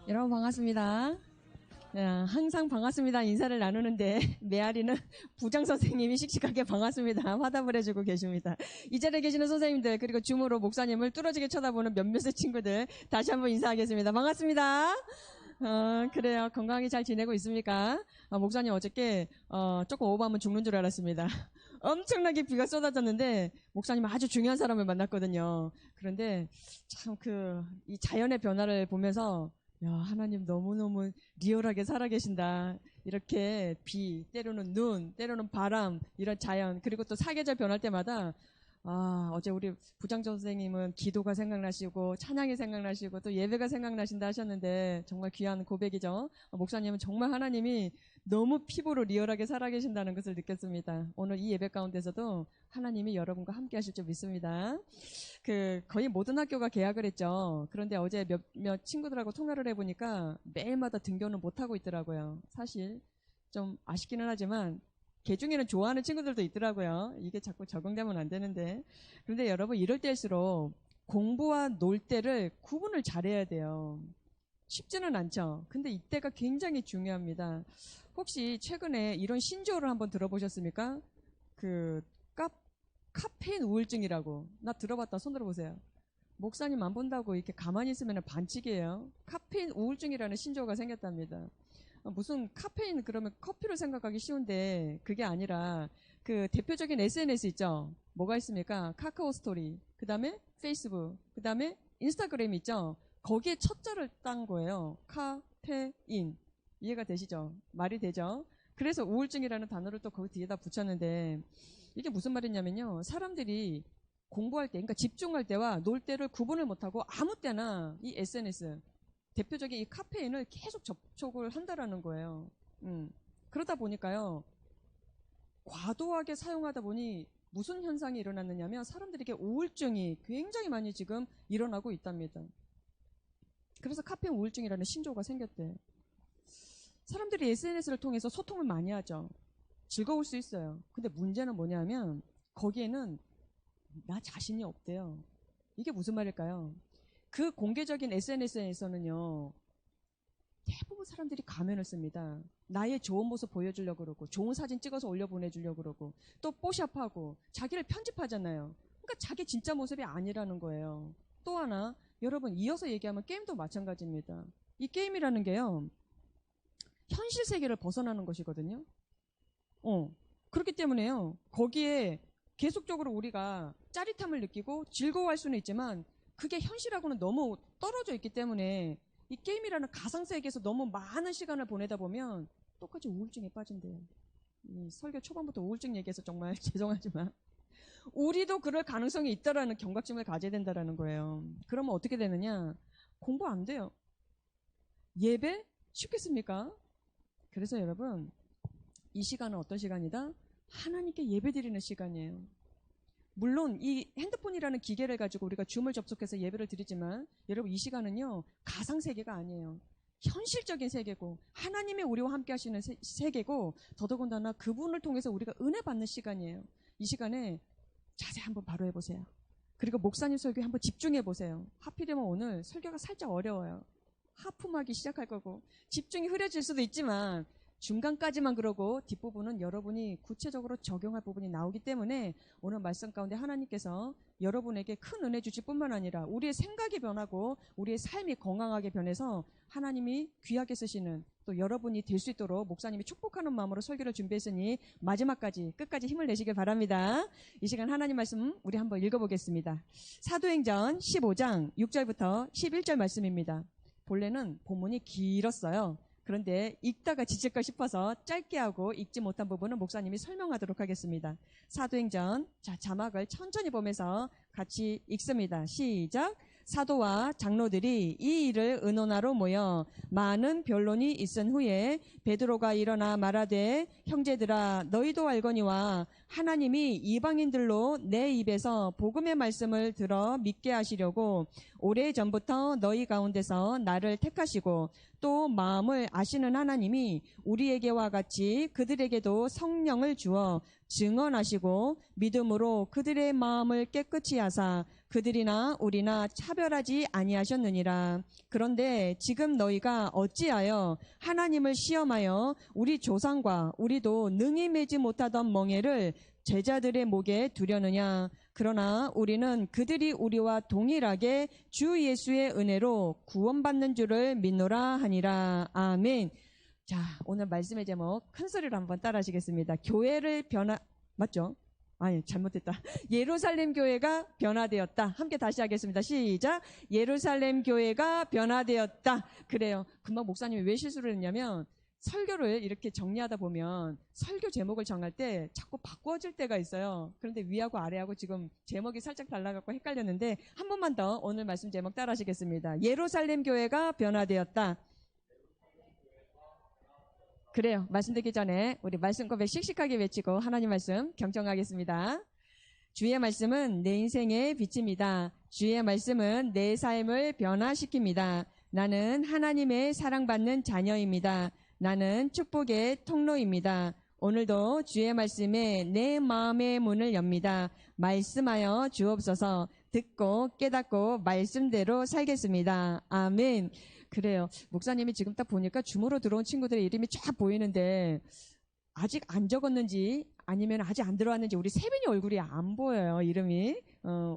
여러분 반갑습니다. 항상 반갑습니다 인사를 나누는데 메아리는 부장 선생님이 씩씩하게 반갑습니다 화답을 해주고 계십니다. 이 자리에 계시는 선생님들 그리고 줌으로 목사님을 뚫어지게 쳐다보는 몇몇의 친구들 다시 한번 인사하겠습니다. 반갑습니다. 그래요. 건강하게 잘 지내고 있습니까? 목사님 어저께 조금 오버하면 죽는 줄 알았습니다. 엄청나게 비가 쏟아졌는데 목사님 아주 중요한 사람을 만났거든요. 그런데 참 이 자연의 변화를 보면서 야, 하나님 너무너무 리얼하게 살아계신다. 이렇게 비, 때로는 눈, 때로는 바람, 이런 자연, 그리고 또 사계절 변할 때마다 어제 우리 부장 선생님은 기도가 생각나시고 찬양이 생각나시고 또 예배가 생각나신다 하셨는데 정말 귀한 고백이죠. 목사님은 정말 하나님이 너무 피부로 리얼하게 살아계신다는 것을 느꼈습니다. 오늘 이 예배 가운데서도 하나님이 여러분과 함께 하실 줄 믿습니다. 거의 모든 학교가 개학을 했죠. 그런데 어제 몇몇 친구들하고 통화를 해보니까 매일마다 등교는 못하고 있더라고요. 사실 좀 아쉽기는 하지만 걔 중에는 좋아하는 친구들도 있더라고요. 이게 자꾸 적응되면 안 되는데. 그런데 여러분 이럴 때일수록 공부와 놀 때를 구분을 잘해야 돼요. 쉽지는 않죠. 근데 이때가 굉장히 중요합니다. 혹시 최근에 이런 신조어를 한번 들어보셨습니까? 카페인 우울증이라고. 나 들어봤다. 손 들어보세요. 목사님 안 본다고 이렇게 가만히 있으면 반칙이에요. 카페인 우울증이라는 신조어가 생겼답니다. 무슨 카페인 그러면 커피로 생각하기 쉬운데 그게 아니라 대표적인 SNS 있죠. 뭐가 있습니까? 카카오 스토리, 그 다음에 페이스북, 그 다음에 인스타그램 있죠. 거기에 첫자를 딴 거예요. 카페인. 이해가 되시죠? 말이 되죠? 그래서 우울증이라는 단어를 또 거기 뒤에다 붙였는데 이게 무슨 말이냐면요. 사람들이 공부할 때, 그러니까 집중할 때와 놀 때를 구분을 못하고 아무 때나 이 SNS, 대표적인 이 카페인을 계속 접촉을 한다라는 거예요. 그러다 보니까요. 과도하게 사용하다 보니 무슨 현상이 일어났느냐면 사람들에게 우울증이 굉장히 많이 지금 일어나고 있답니다. 그래서 카페인 우울증이라는 신조어가 생겼대요. 사람들이 SNS를 통해서 소통을 많이 하죠. 즐거울 수 있어요. 근데 문제는 뭐냐면 거기에는 나 자신이 없대요. 이게 무슨 말일까요? 그 공개적인 SNS에서는요. 대부분 사람들이 가면을 씁니다. 나의 좋은 모습 보여주려고 그러고 좋은 사진 찍어서 올려보내주려고 그러고 또 뽀샵하고 자기를 편집하잖아요. 그러니까 자기 진짜 모습이 아니라는 거예요. 또 하나 여러분 이어서 얘기하면 게임도 마찬가지입니다. 이 게임이라는 게요. 현실 세계를 벗어나는 것이거든요. 그렇기 때문에요. 거기에 계속적으로 우리가 짜릿함을 느끼고 즐거워할 수는 있지만 그게 현실하고는 너무 떨어져 있기 때문에 이 게임이라는 가상세계에서 너무 많은 시간을 보내다 보면 똑같이 우울증에 빠진대요. 이 설교 초반부터 우울증 얘기해서 정말 죄송하지만 우리도 그럴 가능성이 있다라는 경각심을 가져야 된다라는 거예요. 그러면 어떻게 되느냐? 공부 안 돼요. 예배? 쉽겠습니까? 그래서 여러분 이 시간은 어떤 시간이다? 하나님께 예배드리는 시간이에요. 물론 이 핸드폰이라는 기계를 가지고 우리가 줌을 접속해서 예배를 드리지만 여러분 이 시간은요 가상세계가 아니에요. 현실적인 세계고 하나님의 우리와 함께 하시는 세계고 더더군다나 그분을 통해서 우리가 은혜 받는 시간이에요. 이 시간에 자세 한번 바로 해보세요. 그리고 목사님 설교에 한번 집중해보세요. 하필이면 오늘 설교가 살짝 어려워요. 하품하기 시작할 거고 집중이 흐려질 수도 있지만 중간까지만 그러고 뒷부분은 여러분이 구체적으로 적용할 부분이 나오기 때문에 오늘 말씀 가운데 하나님께서 여러분에게 큰 은혜 주실 뿐만 아니라 우리의 생각이 변하고 우리의 삶이 건강하게 변해서 하나님이 귀하게 쓰시는 또 여러분이 될 수 있도록 목사님이 축복하는 마음으로 설교를 준비했으니 마지막까지 끝까지 힘을 내시길 바랍니다. 이 시간 하나님 말씀 우리 한번 읽어보겠습니다. 사도행전 15장 6절부터 11절 말씀입니다. 본래는 본문이 길었어요. 그런데 읽다가 지칠까 싶어서 짧게 하고 읽지 못한 부분은 목사님이 설명하도록 하겠습니다. 사도행전 자막을 천천히 보면서 같이 읽습니다. 시작. 사도와 장로들이 이 일을 의논하러 모여 많은 변론이 있은 후에 베드로가 일어나 말하되 형제들아 너희도 알거니와 하나님이 이방인들로 내 입에서 복음의 말씀을 들어 믿게 하시려고 오래전부터 너희 가운데서 나를 택하시고 또 마음을 아시는 하나님이 우리에게와 같이 그들에게도 성령을 주어 증언하시고 믿음으로 그들의 마음을 깨끗이 하사 그들이나 우리나 차별하지 아니하셨느니라. 그런데 지금 너희가 어찌하여 하나님을 시험하여 우리 조상과 우리도 능히 매지 못하던 멍에를 제자들의 목에 두려느냐. 그러나 우리는 그들이 우리와 동일하게 주 예수의 은혜로 구원받는 줄을 믿노라 하니라. 아멘. 자, 오늘 말씀의 제목 큰 소리로 한번 따라 하시겠습니다. 교회를 맞죠? 아니, 잘못했다. 예루살렘 교회가 변화되었다. 함께 다시 하겠습니다. 시작. 예루살렘 교회가 변화되었다. 그래요. 금방 목사님이 왜 실수를 했냐면 설교를 이렇게 정리하다 보면 설교 제목을 정할 때 자꾸 바꿔질 때가 있어요. 그런데 위하고 아래하고 지금 제목이 살짝 달라갖고 헷갈렸는데 한 번만 더 오늘 말씀 제목 따라 하시겠습니다. 예루살렘 교회가 변화되었다. 그래요. 말씀 듣기 전에 우리 말씀 고백 씩씩하게 외치고 하나님 말씀 경청하겠습니다. 주의 말씀은 내 인생의 빛입니다. 주의 말씀은 내 삶을 변화시킵니다. 나는 하나님의 사랑받는 자녀입니다. 나는 축복의 통로입니다. 오늘도 주의 말씀에 내 마음의 문을 엽니다. 말씀하여 주옵소서. 듣고 깨닫고 말씀대로 살겠습니다. 아멘. 그래요. 목사님이 지금 딱 보니까 줌으로 들어온 친구들의 이름이 쫙 보이는데 아직 안 적었는지 아니면 아직 안 들어왔는지 우리 세빈이 얼굴이 안 보여요. 이름이.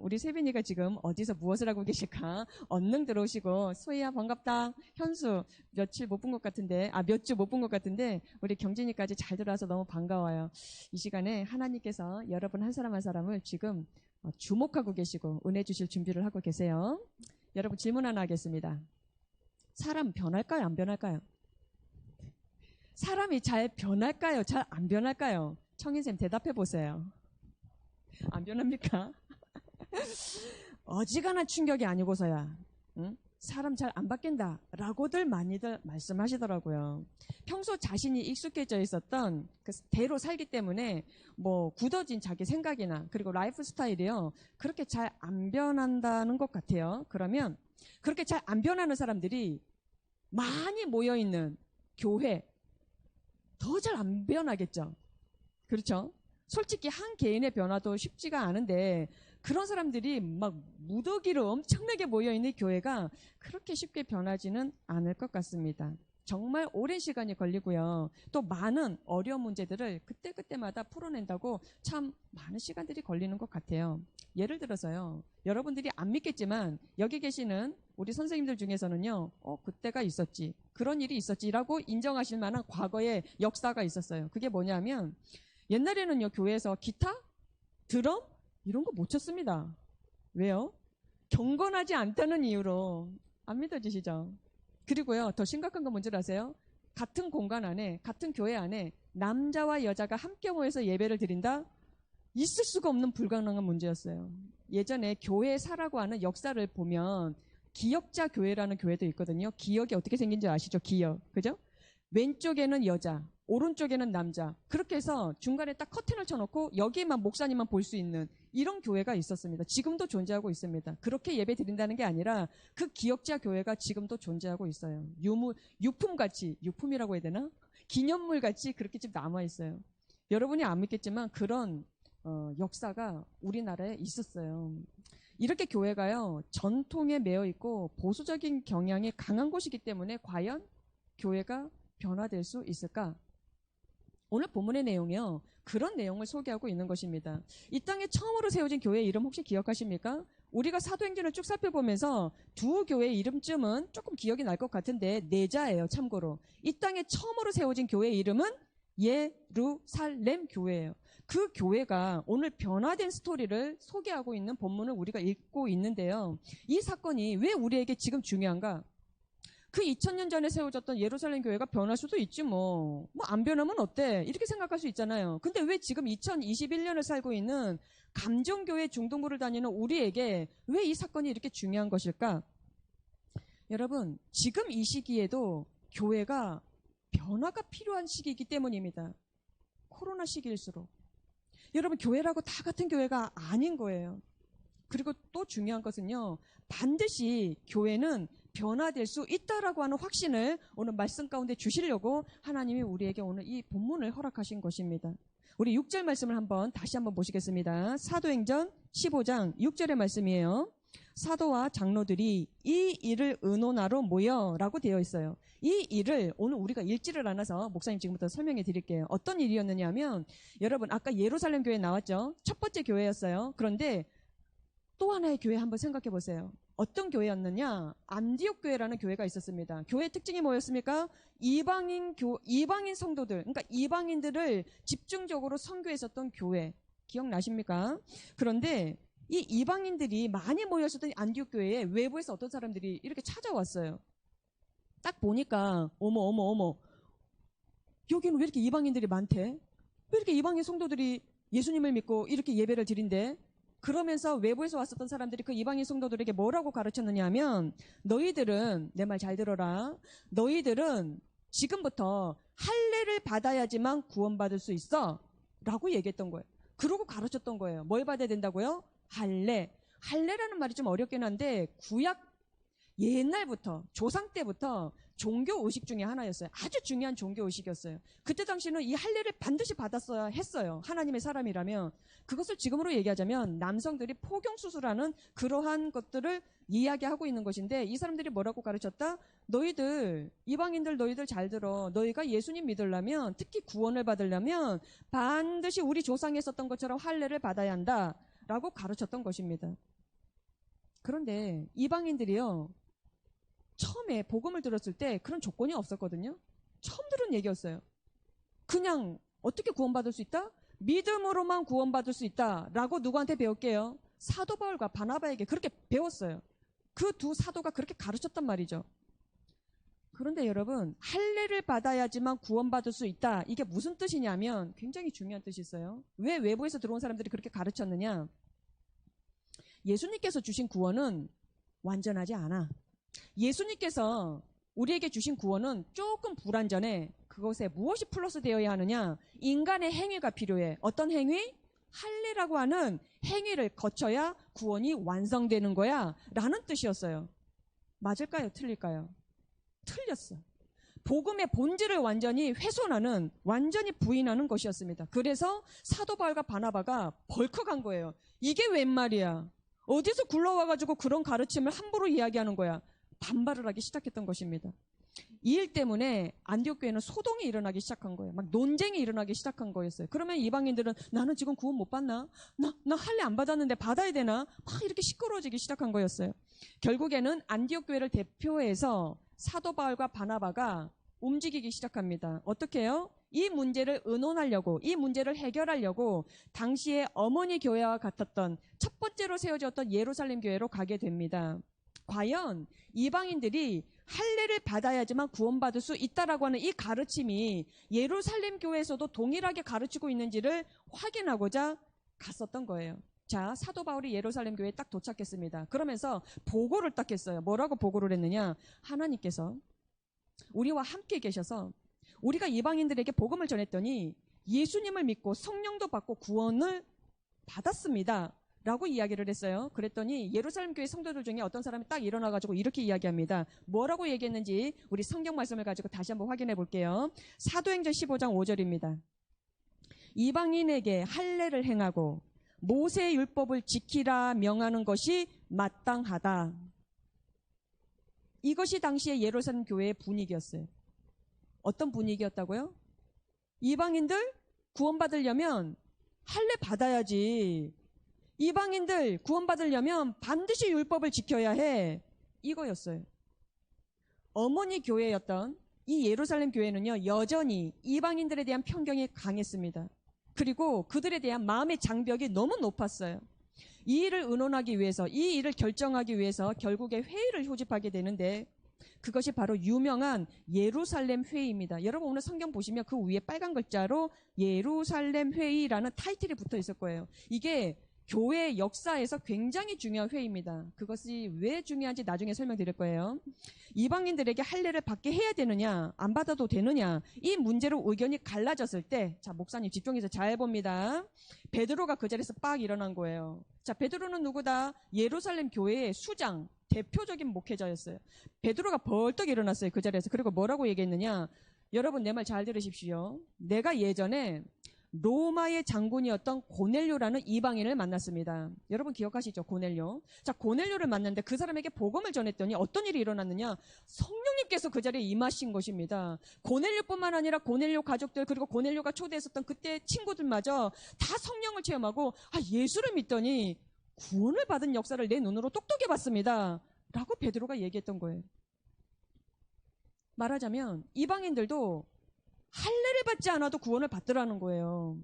우리 세빈이가 지금 어디서 무엇을 하고 계실까? 얼른 들어오시고 소희야 반갑다. 현수 며칠 못 본 것 같은데 몇 주 못 본 것 같은데 우리 경진이까지 잘 들어와서 너무 반가워요. 이 시간에 하나님께서 여러분 한 사람 한 사람을 지금 주목하고 계시고 은혜 주실 준비를 하고 계세요. 여러분 질문 하나 하겠습니다. 사람 변할까요? 안 변할까요? 사람이 잘 변할까요? 잘 안 변할까요? 청인쌤 대답해 보세요. 안 변합니까? 어지간한 충격이 아니고서야 사람 잘 안 바뀐다 라고들 많이들 말씀하시더라고요. 평소 자신이 익숙해져 있었던 그 대로 살기 때문에 뭐 굳어진 자기 생각이나 그리고 라이프 스타일이요 그렇게 잘 안 변한다는 것 같아요. 그러면 그렇게 잘 안 변하는 사람들이 많이 모여있는 교회 더 잘 안 변하겠죠. 그렇죠? 솔직히 한 개인의 변화도 쉽지가 않은데 그런 사람들이 막 무더기로 엄청나게 모여있는 교회가 그렇게 쉽게 변하지는 않을 것 같습니다. 정말 오랜 시간이 걸리고요. 또 많은 어려운 문제들을 그때그때마다 풀어낸다고 참 많은 시간들이 걸리는 것 같아요. 예를 들어서요. 여러분들이 안 믿겠지만 여기 계시는 우리 선생님들 중에서는요. 그때가 있었지. 그런 일이 있었지라고 인정하실 만한 과거의 역사가 있었어요. 그게 뭐냐면 옛날에는요. 교회에서 기타, 드럼 이런 거 못 쳤습니다. 왜요? 경건하지 않다는 이유로. 안 믿어지시죠? 그리고요. 더 심각한 건 뭔지 아세요? 같은 공간 안에 같은 교회 안에 남자와 여자가 함께 모여서 예배를 드린다? 있을 수가 없는 불가능한 문제였어요. 예전에 교회사라고 하는 역사를 보면 기역자 교회라는 교회도 있거든요. 기역이 어떻게 생긴지 아시죠? 기역. 그죠? 왼쪽에는 여자, 오른쪽에는 남자. 그렇게 해서 중간에 딱 커튼을 쳐놓고 여기에만 목사님만 볼 수 있는 이런 교회가 있었습니다. 지금도 존재하고 있습니다. 그렇게 예배 드린다는 게 아니라 그 기역자 교회가 지금도 존재하고 있어요. 유품같이, 유품이라고 해야 되나? 기념물같이 그렇게 지금 남아있어요. 여러분이 안 믿겠지만 그런 역사가 우리나라에 있었어요. 이렇게 교회가요. 전통에 매여 있고 보수적인 경향이 강한 곳이기 때문에 과연 교회가 변화될 수 있을까? 오늘 본문의 내용이요. 그런 내용을 소개하고 있는 것입니다. 이 땅에 처음으로 세워진 교회 이름 혹시 기억하십니까? 우리가 사도행전을 쭉 살펴보면서 두 교회의 이름쯤은 조금 기억이 날 것 같은데 내자예요. 참고로. 이 땅에 처음으로 세워진 교회의 이름은 예루살렘 교회예요. 그 교회가 오늘 변화된 스토리를 소개하고 있는 본문을 우리가 읽고 있는데요. 이 사건이 왜 우리에게 지금 중요한가? 그 2000년 전에 세워졌던 예루살렘 교회가 변할 수도 있지 뭐 안 변하면 어때? 이렇게 생각할 수 있잖아요. 근데 왜 지금 2021년을 살고 있는 감정교회 중동부를 다니는 우리에게 왜 이 사건이 이렇게 중요한 것일까? 여러분, 지금 이 시기에도 교회가 변화가 필요한 시기이기 때문입니다. 코로나 시기일수록. 여러분, 교회라고 다 같은 교회가 아닌 거예요. 그리고 또 중요한 것은요. 반드시 교회는 변화될 수 있다라고 하는 확신을 오늘 말씀 가운데 주시려고 하나님이 우리에게 오늘 이 본문을 허락하신 것입니다. 우리 6절 말씀을 다시 한번 보시겠습니다. 사도행전 15장 6절의 말씀이에요. 사도와 장로들이 이 일을 의논하러 모여라고 되어 있어요. 이 일을 오늘 우리가 읽지를 않아서 목사님 지금부터 설명해 드릴게요. 어떤 일이었느냐 하면 여러분 아까 예루살렘 교회 나왔죠. 첫 번째 교회였어요. 그런데 또 하나의 교회 한번 생각해 보세요. 어떤 교회였느냐? 안디옥 교회라는 교회가 있었습니다. 교회 특징이 뭐였습니까? 이방인 성도들, 그러니까 이방인들을 집중적으로 선교했었던 교회. 기억나십니까? 그런데 이 이방인들이 많이 모였었던 안디옥 교회에 외부에서 어떤 사람들이 이렇게 찾아왔어요. 딱 보니까 어머 여기는 왜 이렇게 이방인들이 많대? 왜 이렇게 이방인 성도들이 예수님을 믿고 이렇게 예배를 드린대? 그러면서 외부에서 왔었던 사람들이 그 이방인 성도들에게 뭐라고 가르쳤느냐 하면 너희들은 내 말 잘 들어라. 너희들은 지금부터 할례를 받아야지만 구원받을 수 있어 라고 얘기했던 거예요. 그러고 가르쳤던 거예요. 뭘 받아야 된다고요? 할례. 할례라는 말이 좀 어렵긴 한데 구약 옛날부터 조상 때부터 종교 의식 중에 하나였어요. 아주 중요한 종교 의식이었어요. 그때 당시는 이 할례를 반드시 받았어야 했어요. 하나님의 사람이라면. 그것을 지금으로 얘기하자면 남성들이 포경수술하는 그러한 것들을 이야기하고 있는 것인데 이 사람들이 뭐라고 가르쳤다? 너희들 이방인들 너희들 잘 들어. 너희가 예수님 믿으려면 특히 구원을 받으려면 반드시 우리 조상이 했었던 것처럼 할례를 받아야 한다 라고 가르쳤던 것입니다. 그런데 이방인들이요 처음에 복음을 들었을 때 그런 조건이 없었거든요. 처음 들은 얘기였어요. 그냥 어떻게 구원받을 수 있다? 믿음으로만 구원받을 수 있다라고 누구한테 배웠게요? 사도 바울과 바나바에게 그렇게 배웠어요. 그 두 사도가 그렇게 가르쳤단 말이죠. 그런데 여러분 할례를 받아야지만 구원받을 수 있다. 이게 무슨 뜻이냐면 굉장히 중요한 뜻이 있어요. 왜 외부에서 들어온 사람들이 그렇게 가르쳤느냐? 예수님께서 주신 구원은 완전하지 않아. 예수님께서 우리에게 주신 구원은 조금 불완전해. 그것에 무엇이 플러스 되어야 하느냐? 인간의 행위가 필요해. 어떤 행위? 할례라고 하는 행위를 거쳐야 구원이 완성되는 거야 라는 뜻이었어요. 맞을까요? 틀릴까요? 틀렸어. 복음의 본질을 완전히 훼손하는, 완전히 부인하는 것이었습니다. 그래서 사도 바울과 바나바가 벌컥한 거예요. 이게 웬 말이야? 어디서 굴러와가지고 그런 가르침을 함부로 이야기하는 거야? 반발을 하기 시작했던 것입니다. 이 일 때문에 안디옥 교회는 소동이 일어나기 시작한 거예요. 막 논쟁이 일어나기 시작한 거였어요. 그러면 이방인들은 나는 지금 구원 못 받나? 나 할례 안 받았는데 받아야 되나? 막 이렇게 시끄러워지기 시작한 거였어요. 결국에는 안디옥 교회를 대표해서 사도 바울과 바나바가 움직이기 시작합니다. 어떻게 해요? 이 문제를 의논하려고, 이 문제를 해결하려고 당시에 어머니 교회와 같았던 첫 번째로 세워졌던 예루살렘 교회로 가게 됩니다. 과연 이방인들이 할례를 받아야지만 구원받을 수 있다라고 하는 이 가르침이 예루살렘 교회에서도 동일하게 가르치고 있는지를 확인하고자 갔었던 거예요. 자, 사도 바울이 예루살렘 교회에 딱 도착했습니다. 그러면서 보고를 딱 했어요. 뭐라고 보고를 했느냐? 하나님께서 우리와 함께 계셔서 우리가 이방인들에게 복음을 전했더니 예수님을 믿고 성령도 받고 구원을 받았습니다. 라고 이야기를 했어요. 그랬더니 예루살렘 교회 성도들 중에 어떤 사람이 딱 일어나가지고 이렇게 이야기합니다. 뭐라고 얘기했는지 우리 성경 말씀을 가지고 다시 한번 확인해 볼게요. 사도행전 15장 5절입니다. 이방인에게 할례를 행하고 모세의 율법을 지키라 명하는 것이 마땅하다. 이것이 당시의 예루살렘 교회의 분위기였어요. 어떤 분위기였다고요? 이방인들 구원받으려면 할례 받아야지. 이방인들 구원받으려면 반드시 율법을 지켜야 해. 이거였어요. 어머니 교회였던 이 예루살렘 교회는요, 여전히 이방인들에 대한 편견이 강했습니다. 그리고 그들에 대한 마음의 장벽이 너무 높았어요. 이 일을 의논하기 위해서, 이 일을 결정하기 위해서 결국에 회의를 소집하게 되는데 그것이 바로 유명한 예루살렘 회의입니다. 여러분 오늘 성경 보시면 그 위에 빨간 글자로 예루살렘 회의라는 타이틀이 붙어 있을 거예요. 이게 교회 역사에서 굉장히 중요한 회의입니다. 그것이 왜 중요한지 나중에 설명드릴 거예요. 이방인들에게 할례를 받게 해야 되느냐, 안 받아도 되느냐, 이 문제로 의견이 갈라졌을 때, 자, 목사님 집중해서 잘 봅니다. 베드로가 그 자리에서 빡 일어난 거예요. 자, 베드로는 누구다? 예루살렘 교회의 수장, 대표적인 목회자였어요. 베드로가 벌떡 일어났어요. 그 자리에서. 그리고 뭐라고 얘기했느냐? 여러분 내 말 잘 들으십시오. 내가 예전에 로마의 장군이었던 고넬료라는 이방인을 만났습니다. 여러분 기억하시죠? 고넬료. 자, 고넬료를 만났는데 그 사람에게 복음을 전했더니 어떤 일이 일어났느냐? 성령님께서 그 자리에 임하신 것입니다. 고넬료뿐만 아니라 고넬료 가족들, 그리고 고넬료가 초대했었던 그때 친구들마저 다 성령을 체험하고 예수를 믿더니 구원을 받은 역사를 내 눈으로 똑똑히 봤습니다. 라고 베드로가 얘기했던 거예요. 말하자면 이방인들도 할례를 받지 않아도 구원을 받더라는 거예요.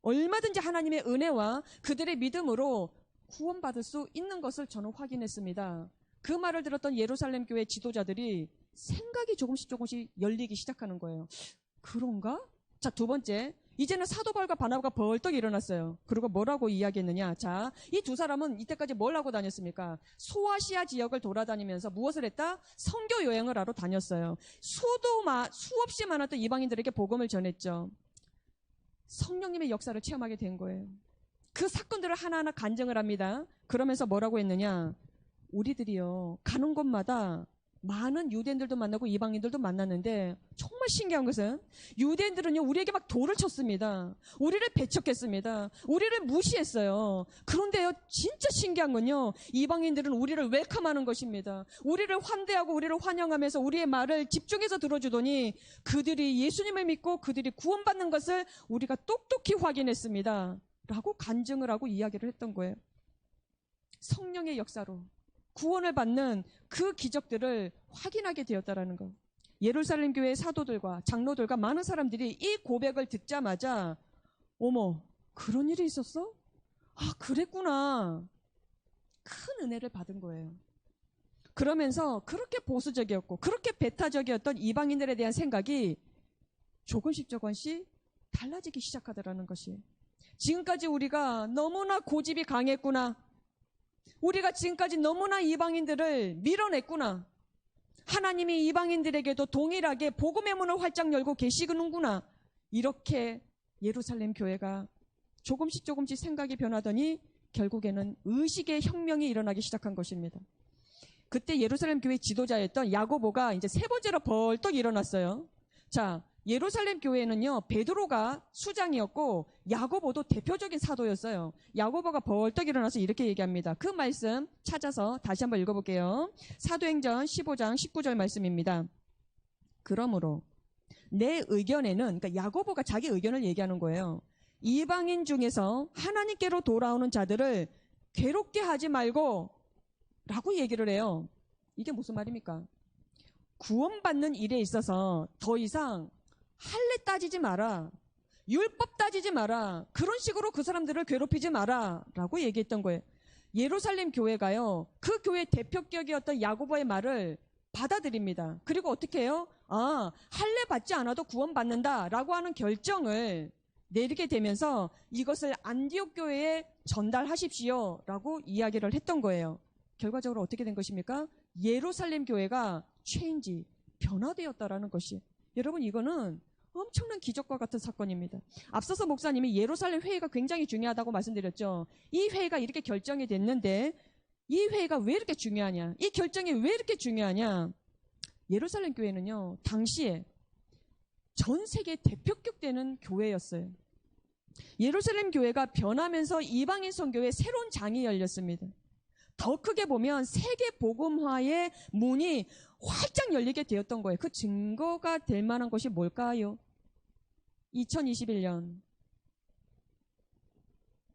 얼마든지 하나님의 은혜와 그들의 믿음으로 구원받을 수 있는 것을 저는 확인했습니다. 그 말을 들었던 예루살렘 교회 지도자들이 생각이 조금씩 열리기 시작하는 거예요. 그런가? 자, 두 번째, 이제는 사도 바울과 바나바가 벌떡 일어났어요. 그리고 뭐라고 이야기했느냐? 자, 이 두 사람은 이때까지 뭘 하고 다녔습니까? 소아시아 지역을 돌아다니면서 무엇을 했다? 선교 여행을 하러 다녔어요. 수없이 많았던 이방인들에게 복음을 전했죠. 성령님의 역사를 체험하게 된 거예요. 그 사건들을 하나하나 간증을 합니다. 그러면서 뭐라고 했느냐? 우리들이요, 가는 곳마다 많은 유대인들도 만나고 이방인들도 만났는데 정말 신기한 것은 유대인들은요, 우리에게 막 돌을 쳤습니다. 우리를 배척했습니다. 우리를 무시했어요. 그런데요, 진짜 신기한 건요, 이방인들은 우리를 웰컴하는 것입니다. 우리를 환대하고 우리를 환영하면서 우리의 말을 집중해서 들어주더니 그들이 예수님을 믿고 그들이 구원받는 것을 우리가 똑똑히 확인했습니다. 라고 간증을 하고 이야기를 했던 거예요. 성령의 역사로 구원을 받는 그 기적들을 확인하게 되었다라는 것. 예루살렘 교회의 사도들과 장로들과 많은 사람들이 이 고백을 듣자마자 어머, 그런 일이 있었어? 그랬구나. 큰 은혜를 받은 거예요. 그러면서 그렇게 보수적이었고 그렇게 배타적이었던 이방인들에 대한 생각이 조금씩 달라지기 시작하더라는 것이에요. 지금까지 우리가 너무나 고집이 강했구나. 우리가 지금까지 너무나 이방인들을 밀어냈구나. 하나님이 이방인들에게도 동일하게 복음의 문을 활짝 열고 계시는구나. 이렇게 예루살렘 교회가 조금씩 생각이 변하더니 결국에는 의식의 혁명이 일어나기 시작한 것입니다. 그때 예루살렘 교회 지도자였던 야고보가 이제 세 번째로 벌떡 일어났어요. 자, 예루살렘 교회는요, 베드로가 수장이었고 야고보도 대표적인 사도였어요. 야고보가 벌떡 일어나서 이렇게 얘기합니다. 그 말씀 찾아서 다시 한번 읽어볼게요. 사도행전 15장 19절 말씀입니다. 그러므로 내 의견에는, 그러니까 야고보가 자기 의견을 얘기하는 거예요. 이방인 중에서 하나님께로 돌아오는 자들을 괴롭게 하지 말고 라고 얘기를 해요. 이게 무슨 말입니까? 구원받는 일에 있어서 더 이상 할례 따지지 마라, 율법 따지지 마라, 그런 식으로 그 사람들을 괴롭히지 마라 라고 얘기했던 거예요. 예루살렘 교회가요, 그 교회 대표격이었던 야고보의 말을 받아들입니다. 그리고 어떻게 해요? 할례 받지 않아도 구원받는다 라고 하는 결정을 내리게 되면서 이것을 안디옥 교회에 전달하십시오 라고 이야기를 했던 거예요. 결과적으로 어떻게 된 것입니까? 예루살렘 교회가 변화되었다라는 것이. 여러분, 이거는 엄청난 기적과 같은 사건입니다. 앞서서 목사님이 예루살렘 회의가 굉장히 중요하다고 말씀드렸죠. 이 회의가 이렇게 결정이 됐는데 이 회의가 왜 이렇게 중요하냐? 이 결정이 왜 이렇게 중요하냐? 예루살렘 교회는요, 당시에 전 세계 대표격 되는 교회였어요. 예루살렘 교회가 변하면서 이방인 선교에 새로운 장이 열렸습니다. 더 크게 보면 세계 복음화의 문이 활짝 열리게 되었던 거예요. 그 증거가 될 만한 것이 뭘까요? 2021년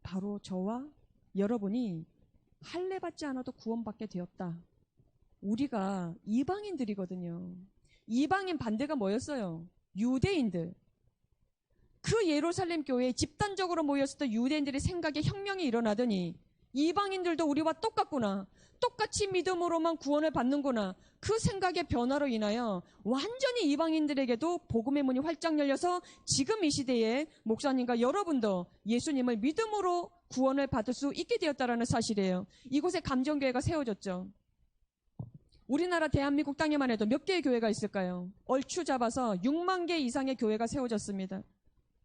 바로 저와 여러분이 할례 받지 않아도 구원받게 되었다. 우리가 이방인들이거든요. 이방인 반대가 뭐였어요? 유대인들. 그 예루살렘 교회에 집단적으로 모였을 때 유대인들의 생각에 혁명이 일어나더니 이방인들도 우리와 똑같구나, 똑같이 믿음으로만 구원을 받는구나, 그 생각의 변화로 인하여 완전히 이방인들에게도 복음의 문이 활짝 열려서 지금 이 시대에 목사님과 여러분도 예수님을 믿음으로 구원을 받을 수 있게 되었다는 사실이에요. 이곳에 감정교회가 세워졌죠. 우리나라 대한민국 땅에만 해도 몇 개의 교회가 있을까요? 얼추 잡아서 6만 개 이상의 교회가 세워졌습니다.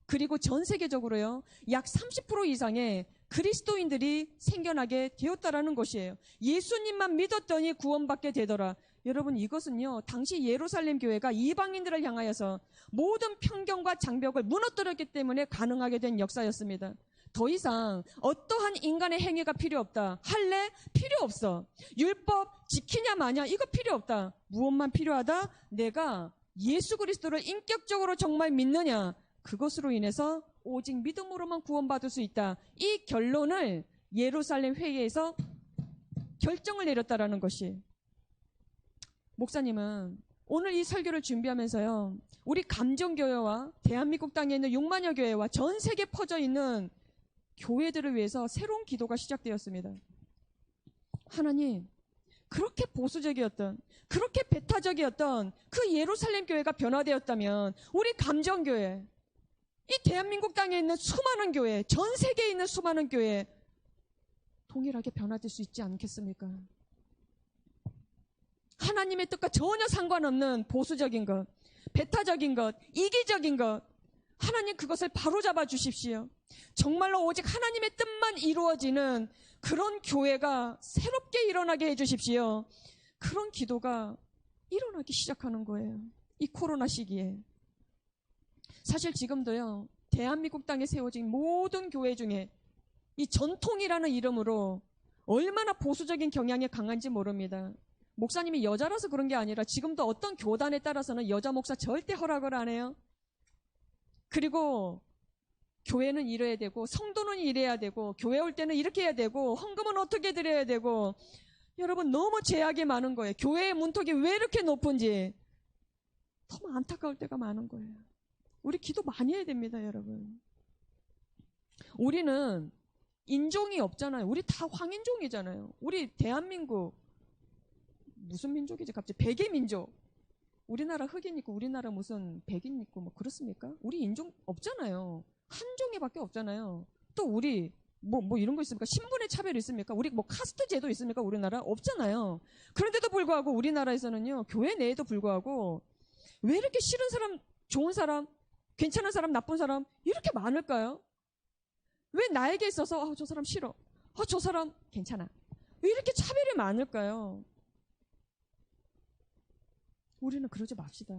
그리고 전 세계적으로요, 약 30% 이상의 그리스도인들이 생겨나게 되었다라는 것이에요. 예수님만 믿었더니 구원받게 되더라. 여러분, 이것은요, 당시 예루살렘 교회가 이방인들을 향하여서 모든 편견과 장벽을 무너뜨렸기 때문에 가능하게 된 역사였습니다. 더 이상 어떠한 인간의 행위가 필요 없다. 할례 필요 없어. 율법 지키냐 마냐 이거 필요 없다. 무엇만 필요하다? 내가 예수 그리스도를 인격적으로 정말 믿느냐? 그것으로 인해서 오직 믿음으로만 구원받을 수 있다. 이 결론을 예루살렘 회의에서 결정을 내렸다라는 것이. 목사님은 오늘 이 설교를 준비하면서요, 우리 감정교회와 대한민국 땅에 있는 6만여 교회와 전 세계에 퍼져 있는 교회들을 위해서 새로운 기도가 시작되었습니다. 하나님, 그렇게 보수적이었던, 그렇게 배타적이었던 그 예루살렘 교회가 변화되었다면 우리 감정교회, 이 대한민국 땅에 있는 수많은 교회, 전 세계에 있는 수많은 교회 동일하게 변화될 수 있지 않겠습니까? 하나님의 뜻과 전혀 상관없는 보수적인 것, 배타적인 것, 이기적인 것, 하나님 그것을 바로잡아 주십시오. 정말로 오직 하나님의 뜻만 이루어지는 그런 교회가 새롭게 일어나게 해주십시오. 그런 기도가 일어나기 시작하는 거예요. 이 코로나 시기에. 사실 지금도요, 대한민국 땅에 세워진 모든 교회 중에 이 전통이라는 이름으로 얼마나 보수적인 경향이 강한지 모릅니다. 목사님이 여자라서 그런 게 아니라 지금도 어떤 교단에 따라서는 여자 목사 절대 허락을 안 해요. 그리고 교회는 이래야 되고 성도는 이래야 되고 교회 올 때는 이렇게 해야 되고 헌금은 어떻게 드려야 되고, 여러분 너무 제약이 많은 거예요. 교회의 문턱이 왜 이렇게 높은지 너무 안타까울 때가 많은 거예요. 우리 기도 많이 해야 됩니다, 여러분. 우리는 인종이 없잖아요. 우리 다 황인종이잖아요. 우리 대한민국 무슨 민족이지? 갑자기 백의 민족. 우리나라 흑인 있고 우리나라 무슨 백인 있고 뭐 그렇습니까? 우리 인종 없잖아요. 한 종이밖에 없잖아요. 또 우리 뭐 이런 거 있습니까? 신분의 차별이 있습니까? 우리 뭐 카스트 제도 있습니까? 우리나라 없잖아요. 그런데도 불구하고 우리나라에서는요, 교회 내에도 불구하고 왜 이렇게 싫은 사람, 좋은 사람, 괜찮은 사람, 나쁜 사람 이렇게 많을까요? 왜 나에게 있어서 저 사람 싫어, 저 사람 괜찮아, 왜 이렇게 차별이 많을까요? 우리는 그러지 맙시다.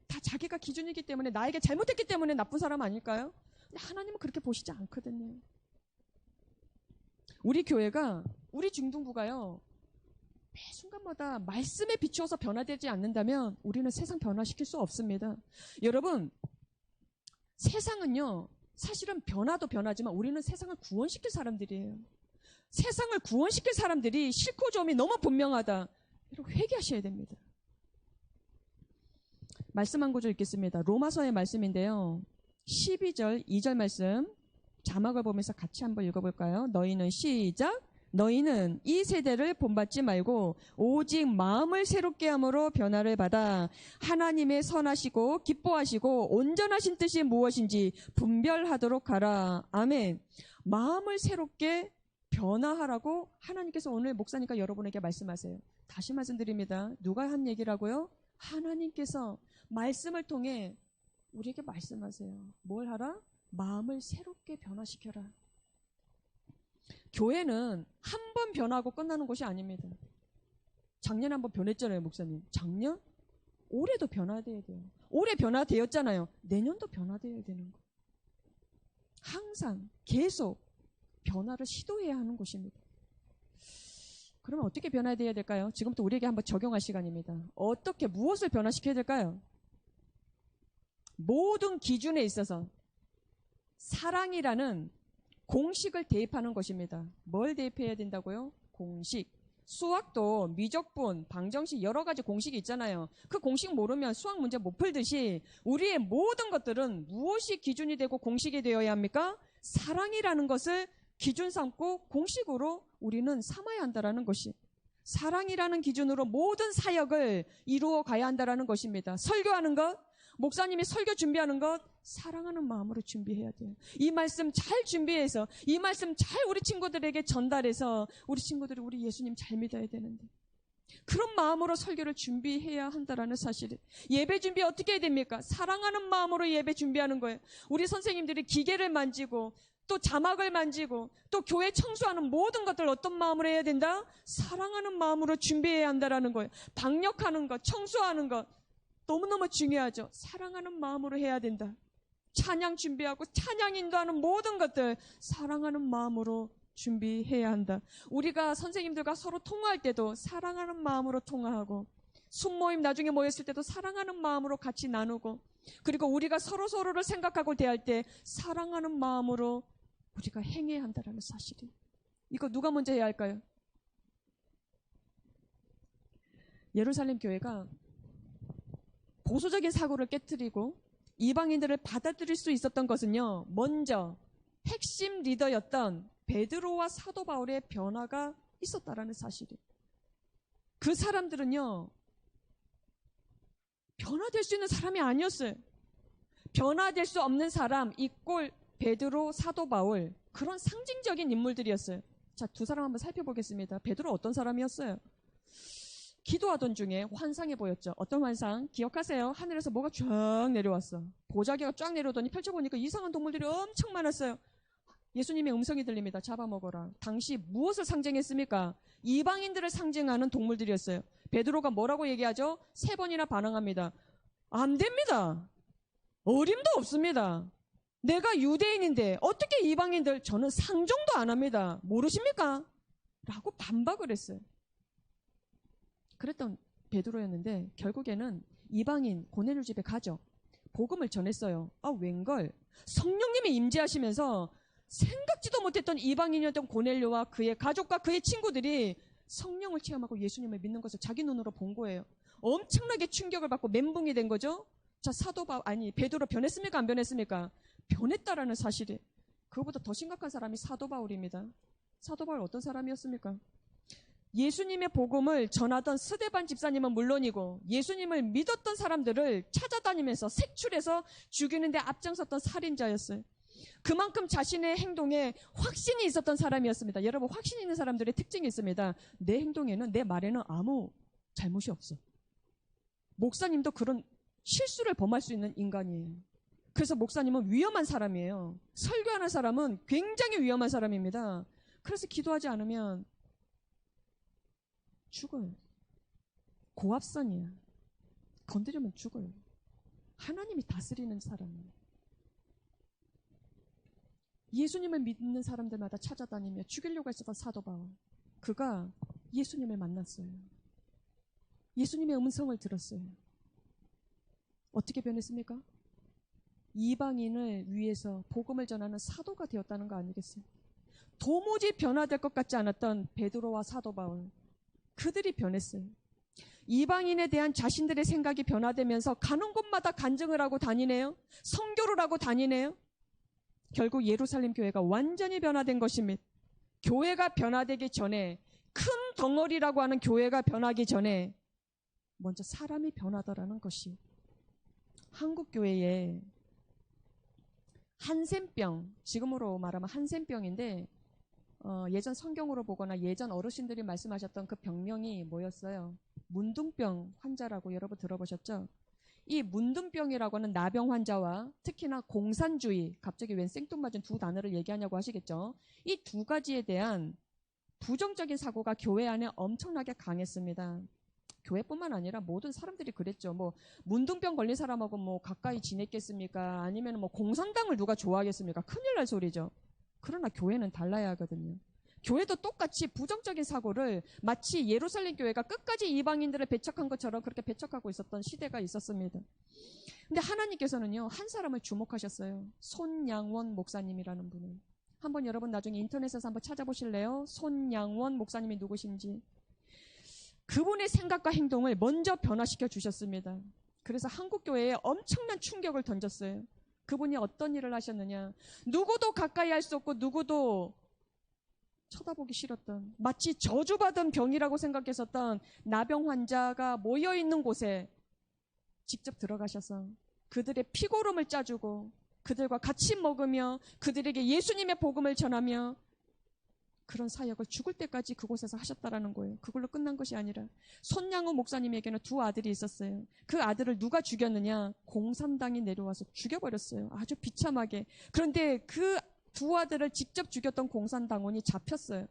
다 자기가 기준이기 때문에, 나에게 잘못했기 때문에 나쁜 사람 아닐까요? 근데 하나님은 그렇게 보시지 않거든요. 우리 교회가, 우리 중등부가요, 매 순간마다 말씀에 비추어서 변화되지 않는다면 우리는 세상 변화시킬 수 없습니다. 여러분, 세상은요, 사실은 변화도 변하지만 우리는 세상을 구원시킬 사람들이에요. 세상을 구원시킬 사람들이 싫고 좋음이 너무 분명하다. 여러분, 회개하셔야 됩니다. 말씀 한 구절 읽겠습니다. 로마서의 말씀인데요, 12절 2절 말씀 자막을 보면서 같이 한번 읽어볼까요? 너희는 시작. 너희는 이 세대를 본받지 말고 오직 마음을 새롭게 함으로 변화를 받아 하나님의 선하시고 기뻐하시고 온전하신 뜻이 무엇인지 분별하도록 하라. 아멘. 마음을 새롭게 변화하라고 하나님께서 오늘 목사님과 여러분에게 말씀하세요. 다시 말씀드립니다. 누가 한 얘기라고요? 하나님께서 말씀을 통해 우리에게 말씀하세요. 뭘 하라? 마음을 새롭게 변화시켜라. 교회는 한 번 변하고 끝나는 것이 아닙니다. 작년에 한번 변했잖아요, 목사님. 작년? 올해도 변화돼야 돼요. 올해 변화되었잖아요. 내년도 변화돼야 되는 거예요. 항상 계속 변화를 시도해야 하는 것입니다. 그러면 어떻게 변화돼야 될까요? 지금부터 우리에게 한번 적용할 시간입니다. 어떻게, 무엇을 변화시켜야 될까요? 모든 기준에 있어서 사랑이라는 공식을 대입하는 것입니다. 뭘 대입해야 된다고요? 공식. 수학도 미적분, 방정식 여러 가지 공식이 있잖아요. 그 공식 모르면 수학 문제 못 풀듯이 우리의 모든 것들은 무엇이 기준이 되고 공식이 되어야 합니까? 사랑이라는 것을 기준 삼고 공식으로 우리는 삼아야 한다는 것이, 사랑이라는 기준으로 모든 사역을 이루어 가야 한다는 것입니다. 설교하는 것, 목사님이 설교 준비하는 것, 사랑하는 마음으로 준비해야 돼요. 이 말씀 잘 준비해서, 이 말씀 잘 우리 친구들에게 전달해서 우리 친구들이 우리 예수님 잘 믿어야 되는데, 그런 마음으로 설교를 준비해야 한다라는 사실이. 예배 준비 어떻게 해야 됩니까? 사랑하는 마음으로 예배 준비하는 거예요. 우리 선생님들이 기계를 만지고 또 자막을 만지고 또 교회 청소하는 모든 것들 어떤 마음으로 해야 된다? 사랑하는 마음으로 준비해야 한다라는 거예요. 방역하는 것, 청소하는 것 너무너무 중요하죠. 사랑하는 마음으로 해야 된다. 찬양 준비하고 찬양 인도하는 모든 것들 사랑하는 마음으로 준비해야 한다. 우리가 선생님들과 서로 통화할 때도 사랑하는 마음으로 통화하고, 순모임 나중에 모였을 때도 사랑하는 마음으로 같이 나누고, 그리고 우리가 서로를 생각하고 대할 때 사랑하는 마음으로 우리가 행해야 한다는 사실이. 이거 누가 먼저 해야 할까요? 예루살렘 교회가 보수적인 사고를 깨뜨리고 이방인들을 받아들일 수 있었던 것은요, 먼저 핵심 리더였던 베드로와 사도 바울의 변화가 있었다라는 사실이에요. 그 사람들은요, 변화될 수 있는 사람이 아니었어요. 변화될 수 없는 사람, 이꼴 베드로, 사도 바울, 그런 상징적인 인물들이었어요. 자, 두 사람 한번 살펴보겠습니다. 베드로 어떤 사람이었어요? 기도하던 중에 환상이 보였죠. 어떤 환상? 기억하세요? 하늘에서 뭐가 쫙 내려왔어. 보자기가 쫙 내려오더니 펼쳐보니까 이상한 동물들이 엄청 많았어요. 예수님의 음성이 들립니다. 잡아먹어라. 당시 무엇을 상징했습니까? 이방인들을 상징하는 동물들이었어요. 베드로가 뭐라고 얘기하죠? 3번이나 반항합니다. 안 됩니다. 어림도 없습니다. 내가 유대인인데 어떻게 이방인들, 저는 상종도 안 합니다. 모르십니까? 라고 반박을 했어요. 그랬던 베드로였는데 결국에는 이방인 고넬료 집에 가죠. 복음을 전했어요. 아, 웬걸? 성령님이 임재하시면서 생각지도 못했던 이방인이었던 고넬료와 그의 가족과 그의 친구들이 성령을 체험하고 예수님을 믿는 것을 자기 눈으로 본 거예요. 엄청나게 충격을 받고 멘붕이 된 거죠. 자, 베드로 변했습니까? 안 변했습니까? 변했다라는 사실이. 그거보다 더 심각한 사람이 사도 바울입니다. 사도 바울 어떤 사람이었습니까? 예수님의 복음을 전하던 스데반 집사님은 물론이고 예수님을 믿었던 사람들을 찾아다니면서 색출해서 죽이는데 앞장섰던 살인자였어요. 그만큼 자신의 행동에 확신이 있었던 사람이었습니다. 여러분, 확신 있는 사람들의 특징이 있습니다. 내 행동에는, 내 말에는 아무 잘못이 없어. 목사님도 그런 실수를 범할 수 있는 인간이에요. 그래서 목사님은 위험한 사람이에요. 설교하는 사람은 굉장히 위험한 사람입니다. 그래서 기도하지 않으면 죽어요. 고압선이야. 건드리면 죽어요. 하나님이 다스리는 사람이에요. 예수님을 믿는 사람들마다 찾아다니며 죽이려고 했었던 사도 바울. 그가 예수님을 만났어요. 예수님의 음성을 들었어요. 어떻게 변했습니까? 이방인을 위해서 복음을 전하는 사도가 되었다는 거 아니겠어요? 도무지 변화될 것 같지 않았던 베드로와 사도 바울. 그들이 변했어요. 이방인에 대한 자신들의 생각이 변화되면서 가는 곳마다 간증을 하고 다니네요. 선교를 하고 다니네요. 결국 예루살렘 교회가 완전히 변화된 것입니다. 교회가 변화되기 전에, 큰 덩어리라고 하는 교회가 변하기 전에 먼저 사람이 변하더라는 것이. 한국 교회에 한센병, 지금으로 말하면 한센병인데 예전 성경으로 보거나 예전 어르신들이 말씀하셨던 그 병명이 뭐였어요? 문둥병 환자라고 여러분 들어보셨죠? 이 문둥병이라고 하는 나병 환자와 특히나 공산주의, 갑자기 웬 생뚱맞은 두 단어를 얘기하냐고 하시겠죠? 이 두 가지에 대한 부정적인 사고가 교회 안에 엄청나게 강했습니다. 교회뿐만 아니라 모든 사람들이 그랬죠. 뭐 문둥병 걸린 사람하고 뭐 가까이 지냈겠습니까? 아니면 뭐 공산당을 누가 좋아하겠습니까? 큰일 날 소리죠. 그러나 교회는 달라야 하거든요. 교회도 똑같이 부정적인 사고를 마치 예루살렘 교회가 끝까지 이방인들을 배척한 것처럼 그렇게 배척하고 있었던 시대가 있었습니다. 근데 하나님께서는요, 한 사람을 주목하셨어요. 손양원 목사님이라는 분을. 한번 여러분 나중에 인터넷에서 한번 찾아보실래요? 손양원 목사님이 누구신지. 그분의 생각과 행동을 먼저 변화시켜 주셨습니다. 그래서 한국교회에 엄청난 충격을 던졌어요. 그분이 어떤 일을 하셨느냐. 누구도 가까이 할 수 없고 누구도 쳐다보기 싫었던, 마치 저주받은 병이라고 생각했었던 나병 환자가 모여있는 곳에 직접 들어가셔서 그들의 피고름을 짜주고 그들과 같이 먹으며 그들에게 예수님의 복음을 전하며 그런 사역을 죽을 때까지 그곳에서 하셨다라는 거예요. 그걸로 끝난 것이 아니라 손양호 목사님에게는 두 아들이 있었어요. 그 아들을 누가 죽였느냐? 공산당이 내려와서 죽여버렸어요. 아주 비참하게. 그런데 그 두 아들을 직접 죽였던 공산당원이 잡혔어요.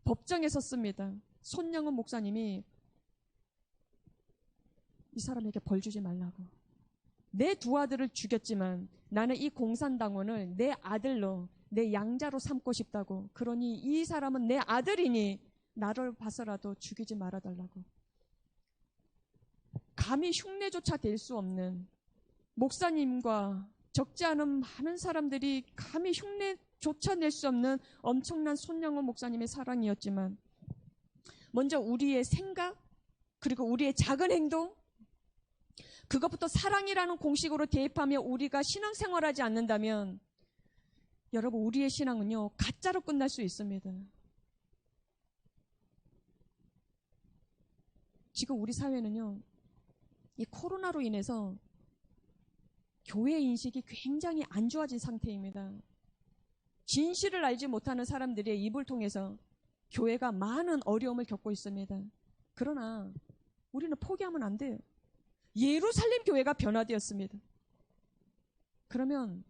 법정에 섰습니다. 손양호 목사님이 이 사람에게 벌 주지 말라고. 내 두 아들을 죽였지만 나는 이 공산당원을 내 아들로, 내 양자로 삼고 싶다고. 그러니 이 사람은 내 아들이니 나를 봐서라도 죽이지 말아달라고. 감히 흉내조차 댈 수 없는 목사님과 적지 않은 많은 사람들이 감히 흉내조차 낼 수 없는 엄청난 손양호 목사님의 사랑이었지만, 먼저 우리의 생각, 그리고 우리의 작은 행동, 그것부터 사랑이라는 공식으로 대입하며 우리가 신앙생활하지 않는다면 여러분, 우리의 신앙은요, 가짜로 끝날 수 있습니다. 지금 우리 사회는요, 이 코로나로 인해서 교회 인식이 굉장히 안 좋아진 상태입니다. 진실을 알지 못하는 사람들의 입을 통해서 교회가 많은 어려움을 겪고 있습니다. 그러나 우리는 포기하면 안 돼요. 예루살렘 교회가 변화되었습니다. 그러면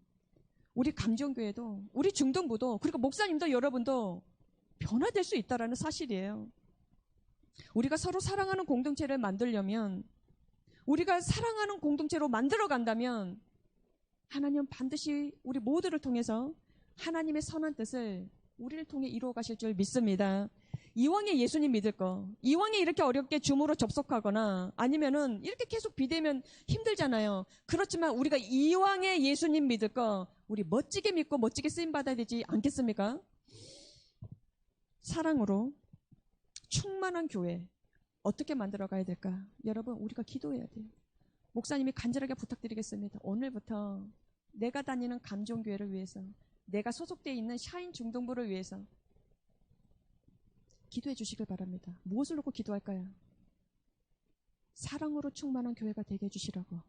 우리 감정교회도, 우리 중동부도, 그리고 목사님도 여러분도 변화될 수 있다는 사실이에요. 우리가 서로 사랑하는 공동체를 만들려면, 우리가 사랑하는 공동체로 만들어 간다면 하나님은 반드시 우리 모두를 통해서 하나님의 선한 뜻을 우리를 통해 이루어 가실 줄 믿습니다. 이왕에 예수님 믿을 거, 이왕에 이렇게 어렵게 줌으로 접속하거나 아니면은 이렇게 계속 비대면 힘들잖아요. 그렇지만 우리가 이왕에 예수님 믿을 거 우리 멋지게 믿고 멋지게 쓰임받아야 되지 않겠습니까? 사랑으로 충만한 교회 어떻게 만들어 가야 될까? 여러분, 우리가 기도해야 돼요. 목사님이 간절하게 부탁드리겠습니다. 오늘부터 내가 다니는 감정교회를 위해서, 내가 소속되어 있는 샤인 중동부를 위해서 기도해 주시길 바랍니다. 무엇을 놓고 기도할까요? 사랑으로 충만한 교회가 되게 해주시라고.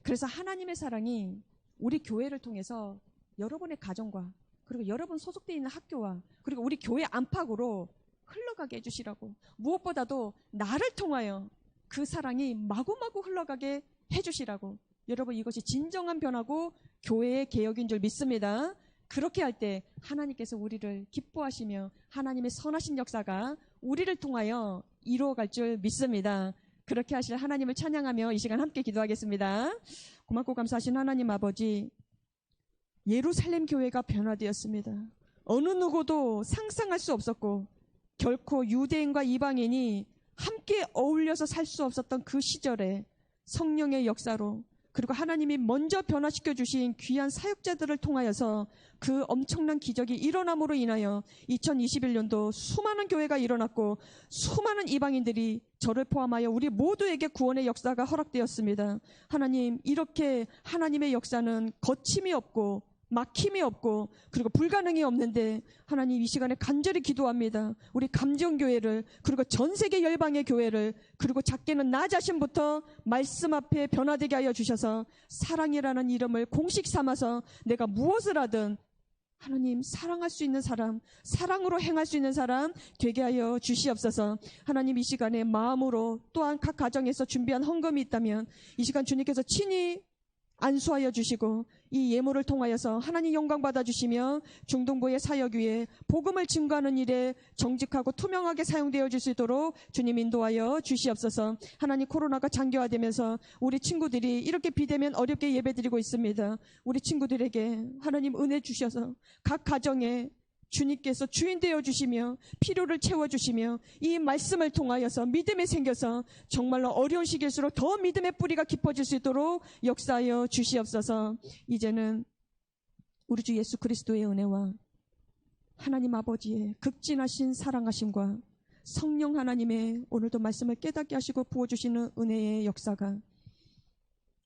그래서 하나님의 사랑이 우리 교회를 통해서 여러분의 가정과, 그리고 여러분 소속되어 있는 학교와, 그리고 우리 교회 안팎으로 흘러가게 해주시라고. 무엇보다도 나를 통하여 그 사랑이 마구마구 흘러가게 해주시라고. 여러분, 이것이 진정한 변화고 교회의 개혁인 줄 믿습니다. 그렇게 할 때 하나님께서 우리를 기뻐하시며 하나님의 선하신 역사가 우리를 통하여 이루어갈 줄 믿습니다. 그렇게 하실 하나님을 찬양하며 이 시간 함께 기도하겠습니다. 고맙고 감사하신 하나님 아버지, 예루살렘 교회가 변화되었습니다. 어느 누구도 상상할 수 없었고 결코 유대인과 이방인이 함께 어울려서 살 수 없었던 그 시절에 성령의 역사로, 그리고 하나님이 먼저 변화시켜 주신 귀한 사역자들을 통하여서 그 엄청난 기적이 일어남으로 인하여 2021년도 수많은 교회가 일어났고 수많은 이방인들이 저를 포함하여 우리 모두에게 구원의 역사가 허락되었습니다. 하나님, 이렇게 하나님의 역사는 거침이 없고 막힘이 없고 그리고 불가능이 없는데, 하나님 이 시간에 간절히 기도합니다. 우리 감정교회를, 그리고 전 세계 열방의 교회를, 그리고 작게는 나 자신부터 말씀 앞에 변화되게 하여 주셔서 사랑이라는 이름을 공식 삼아서 내가 무엇을 하든 하나님 사랑할 수 있는 사람, 사랑으로 행할 수 있는 사람 되게 하여 주시옵소서. 하나님 이 시간에 마음으로 또한 각 가정에서 준비한 헌금이 있다면 이 시간 주님께서 친히 안수하여 주시고 이 예물을 통하여서 하나님 영광 받아주시며 중동부의 사역 위에 복음을 증거하는 일에 정직하고 투명하게 사용되어 줄 수 있도록 주님 인도하여 주시옵소서. 하나님, 코로나가 장기화되면서 우리 친구들이 이렇게 비대면 어렵게 예배드리고 있습니다. 우리 친구들에게 하나님 은혜 주셔서 각 가정에 주님께서 주인 되어주시며 필요를 채워주시며 이 말씀을 통하여서 믿음이 생겨서 정말로 어려운 시기일수록 더 믿음의 뿌리가 깊어질 수 있도록 역사하여 주시옵소서. 이제는 우리 주 예수 그리스도의 은혜와 하나님 아버지의 극진하신 사랑하심과 성령 하나님의 오늘도 말씀을 깨닫게 하시고 부어주시는 은혜의 역사가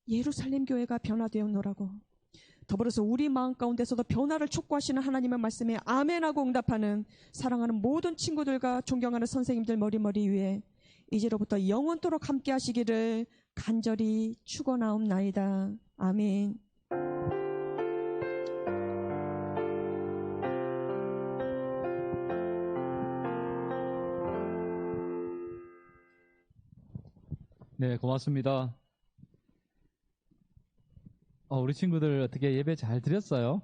예루살렘 교회가 변화되었노라고, 더불어서 우리 마음 가운데서도 변화를 촉구하시는 하나님의 말씀에 아멘하고 응답하는 사랑하는 모든 친구들과 존경하는 선생님들 머리 위에 이제로부터 영원토록 함께 하시기를 간절히 축원하옵나이다. 아멘. 네, 고맙습니다. 우리 친구들 어떻게 예배 잘 드렸어요?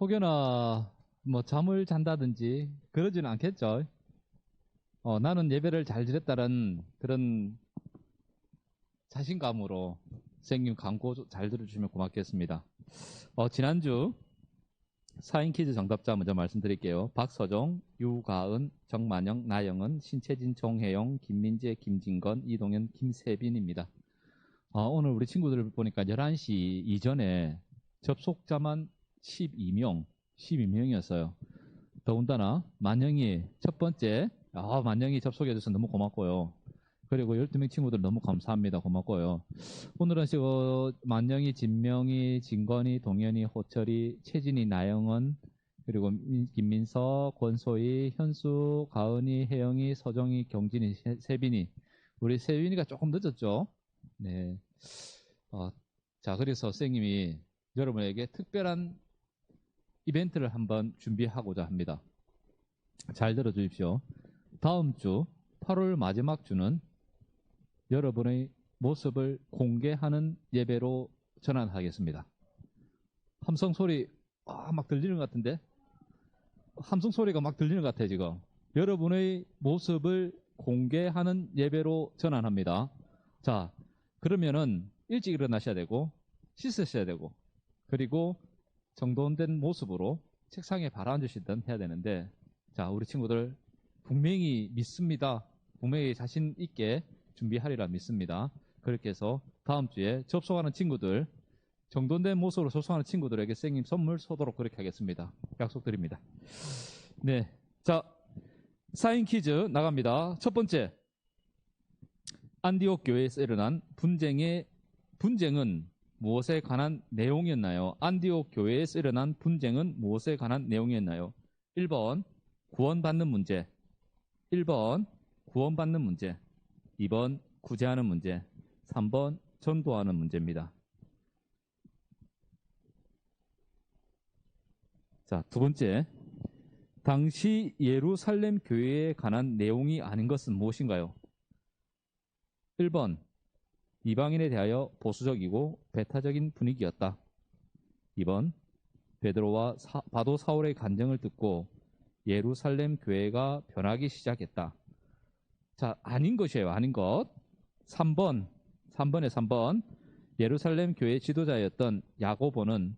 혹여나 뭐 잠을 잔다든지 그러지는 않겠죠? 나는 예배를 잘 드렸다는 그런 자신감으로 선생님 광고 잘 들어주시면 고맙겠습니다. 지난주 4인 퀴즈 정답자 먼저 말씀드릴게요. 박서종, 유가은, 정만영, 나영은, 신채진, 정혜영, 김민재, 김진건, 이동현, 김세빈입니다. 오늘 우리 친구들 보니까 11시 이전에 접속자만 12명이었어요. 더군다나 만영이 첫 번째, 만영이 접속해줘서 너무 고맙고요. 그리고 12명 친구들 너무 감사합니다. 고맙고요. 오늘은 만영이, 진명이, 진건이, 동현이, 호철이, 채진이, 나영은, 그리고 김민석, 권소희, 현수, 가은이, 혜영이, 서정이, 경진이, 세빈이. 우리 세빈이가 조금 늦었죠? 네. 자, 그래서 선생님이 여러분에게 특별한 이벤트를 한번 준비하고자 합니다. 잘 들어주십시오. 다음 주 8월 마지막 주는 여러분의 모습을 공개하는 예배로 전환하겠습니다. 함성 소리 막 들리는 것 같은데? 함성 소리가 막 들리는 것 같아요, 지금. 여러분의 모습을 공개하는 예배로 전환합니다. 자, 그러면은 일찍 일어나셔야 되고 씻으셔야 되고 그리고 정돈된 모습으로 책상에 바라앉으시든 해야 되는데, 자, 우리 친구들 분명히 믿습니다. 분명히 자신 있게 준비하리라 믿습니다. 그렇게 해서 다음 주에 접속하는 친구들, 정돈된 모습으로 접속하는 친구들에게 선생님 선물 쏘도록 그렇게 하겠습니다. 약속드립니다. 네, 자, 4인 퀴즈 나갑니다. 첫 번째, 안디옥 교회에서 일어난 분쟁은 무엇에 관한 내용이었나요? 안디옥 교회에서 일어난 분쟁은 무엇에 관한 내용이었나요? 1번 구원받는 문제, 1번 구원받는 문제, 2번 구제하는 문제, 3번 전도하는 문제입니다. 자, 두 번째, 당시 예루살렘 교회에 관한 내용이 아닌 것은 무엇인가요? 1번 이방인에 대하여 보수적이고 배타적인 분위기였다. 2번 베드로와 바도 사울의 간증을 듣고 예루살렘 교회가 변하기 시작했다. 자, 아닌 것이에요. 아닌 것. 3번에 3번. 예루살렘 교회 지도자였던 야고보는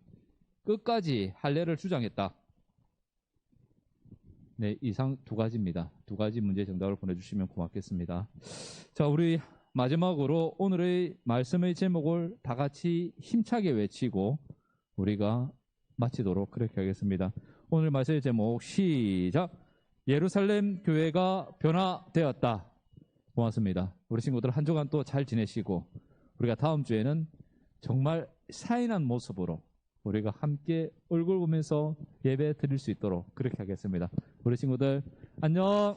끝까지 할례를 주장했다. 네, 이상 두 가지입니다. 두 가지 문제 정답을 보내주시면 고맙겠습니다. 자, 우리 마지막으로 오늘의 말씀의 제목을 다 같이 힘차게 외치고 우리가 마치도록 그렇게 하겠습니다. 오늘 말씀의 제목 시작. 예루살렘 교회가 변화되었다. 고맙습니다. 우리 친구들 한 주간 또 잘 지내시고 우리가 다음 주에는 정말 사인한 모습으로 우리가 함께 얼굴 보면서 예배 드릴 수 있도록 그렇게 하겠습니다. 우리 친구들 안녕.